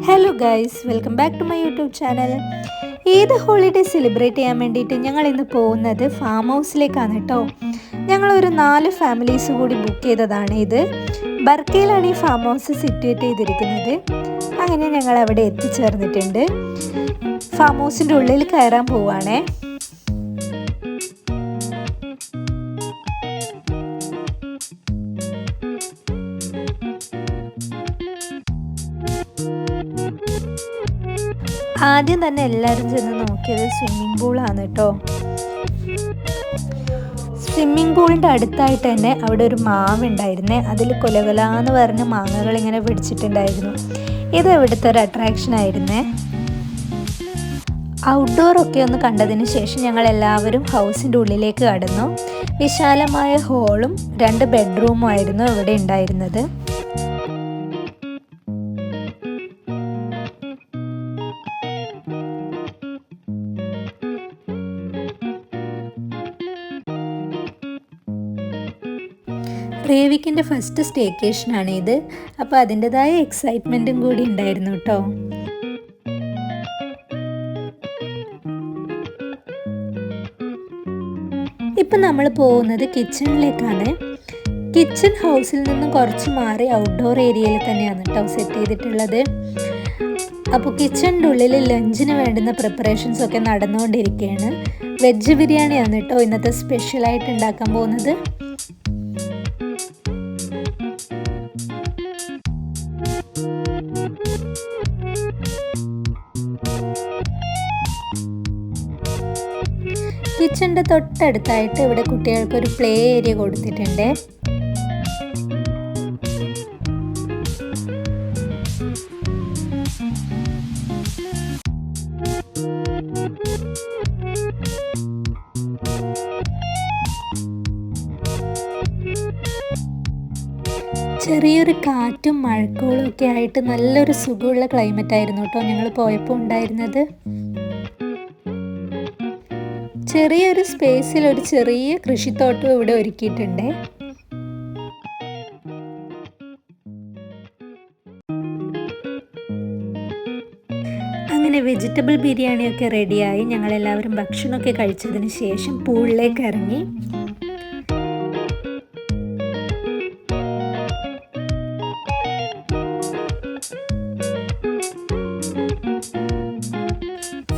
Hello guys, welcome back to my YouTube channel. Eid holiday celebrate ചെയ്യാൻ വേണ്ടിയിട്ട് ഞങ്ങൾ ഇന്ന് പോകുന്നത് ഫാം ഹൗസിലേക്കാണ് കേട്ടോ. ഞങ്ങളൊരു 4 ഫാമിലീസ് കൂടി ബുക്ക് ചെയ്തതാണ്. ഇത് ബർക്കയിലാണ് ഈ ഫാം ഹൗസ് സിറ്റുവേറ്റ് ചെയ്തിരിക്കുന്നത്. അങ്ങനെ ഞങ്ങൾ അവിടെ എത്തിച്ചേർന്നിട്ടുണ്ട്. ഫാം ഹൗസിൻ്റെ ഉള്ളിൽ കയറാൻ പോവുകയാണേ. ആദ്യം തന്നെ എല്ലാവരും ചെന്ന് നോക്കിയത് സ്വിമ്മിംഗ് പൂളാണ് കേട്ടോ. സ്വിമ്മിംഗ് പൂളിൻ്റെ അടുത്തായിട്ട് തന്നെ അവിടെ ഒരു മാവ് ഉണ്ടായിരുന്നേ. അതിൽ കൊലകൊലാന്ന് പറഞ്ഞ മാങ്ങകൾ ഇങ്ങനെ പിടിച്ചിട്ടുണ്ടായിരുന്നു. ഇത് ഇവിടുത്തെ ഒരു അട്രാക്ഷൻ ആയിരുന്നേ. ഔട്ട്ഡോറൊക്കെ ഒന്ന് കണ്ടതിന് ശേഷം ഞങ്ങൾ എല്ലാവരും ഹൗസിൻ്റെ ഉള്ളിലേക്ക് കടന്നു. വിശാലമായ ഹോളും 2 ബെഡ്റൂമും ആയിരുന്നു ഇവിടെ ഉണ്ടായിരുന്നത്. റേവിക്കിൻ്റെ ഫസ്റ്റ് സ്റ്റേക്കേഷനാണ് ഇത്. അപ്പോൾ അതിൻ്റെതായ എക്സൈറ്റ്മെൻറ്റും കൂടി ഉണ്ടായിരുന്നു കേട്ടോ. ഇപ്പം നമ്മൾ പോകുന്നത് കിച്ചണിലേക്കാണ്. കിച്ചൺ ഹൗസിൽ നിന്നും കുറച്ച് മാറി ഔട്ട്ഡോർ ഏരിയയിൽ തന്നെയാണ് കേട്ടോ സെറ്റ് ചെയ്തിട്ടുള്ളത്. അപ്പോൾ കിച്ചണിൻ്റെ ഉള്ളിൽ ലഞ്ചിന് വേണ്ടുന്ന പ്രിപ്പറേഷൻസ് ഒക്കെ നടന്നുകൊണ്ടിരിക്കുകയാണ്. വെജ് ബിരിയാണിയാണ് കേട്ടോ ഇന്നത്തെ സ്പെഷ്യലായിട്ട് ഉണ്ടാക്കാൻ പോകുന്നത്. കിച്ചണിൻ്റെ തൊട്ടടുത്തായിട്ട് ഇവിടെ കുട്ടികൾക്കൊരു പ്ലേ ഏരിയ കൊടുത്തിട്ടുണ്ട്. ചെറിയൊരു കാറ്റും മഴക്കോളും ഒക്കെ ആയിട്ട് നല്ലൊരു സുഖമുള്ള ക്ലൈമറ്റ് ആയിരുന്നു കേട്ടോ ഞങ്ങൾ പോയപ്പോൾ ഉണ്ടായിരുന്നത്. ചെറിയൊരു സ്പേസിൽ ഒരു ചെറിയ കൃഷിത്തോട്ടം ഇവിടെ ഒരുക്കിയിട്ടുണ്ട്. അങ്ങനെ വെജിറ്റബിൾ ബിരിയാണിയൊക്കെ റെഡിയായി. ഞങ്ങളെല്ലാവരും ഭക്ഷണമൊക്കെ കഴിച്ചതിന് ശേഷം പൂളിലേക്ക് ഇറങ്ങി.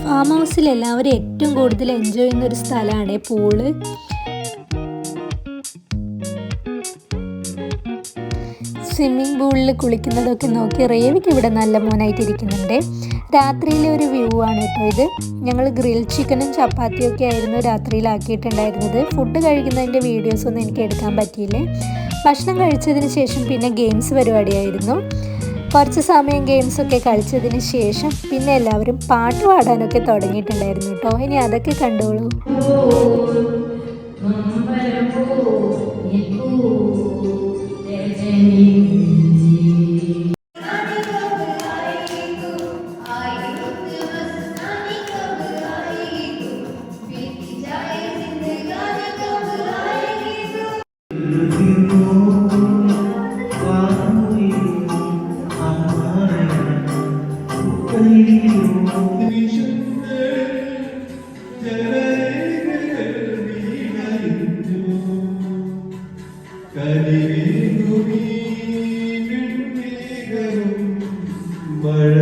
ഫാം ഹൗസിൽ എല്ലാവരും ഏറ്റവും കൂടുതൽ എൻജോയ് ചെയ്യുന്ന ഒരു സ്ഥലമാണ് പൂള്. സ്വിമ്മിംഗ് പൂളിൽ കുളിക്കുന്നതൊക്കെ നോക്കി റേവിക്ക് ഇവിടെ നല്ല മോനായിട്ടിരിക്കുന്നുണ്ട്. രാത്രിയിലെ ഒരു വ്യൂ ആണ് കേട്ടോ ഇത്. ഞങ്ങൾ ഗ്രിൽ ചിക്കനും ചപ്പാത്തിയും ഒക്കെ ആയിരുന്നു രാത്രിയിലാക്കിയിട്ടുണ്ടായിരുന്നത്. ഫുഡ് കഴിക്കുന്നതിൻ്റെ വീഡിയോസൊന്നും എനിക്ക് എടുക്കാൻ പറ്റിയില്ലേ. ഭക്ഷണം കഴിച്ചതിന് ശേഷം പിന്നെ ഗെയിംസ് പരിപാടിയായിരുന്നു. കുറച്ച് സമയം ഗെയിംസൊക്കെ കളിച്ചതിന് ശേഷം പിന്നെ എല്ലാവരും പാട്ട് പാടാനൊക്കെ തുടങ്ങിയിട്ടുണ്ടായിരുന്നു കേട്ടോ. ഇനി അതൊക്കെ കണ്ടോളൂ. മഴ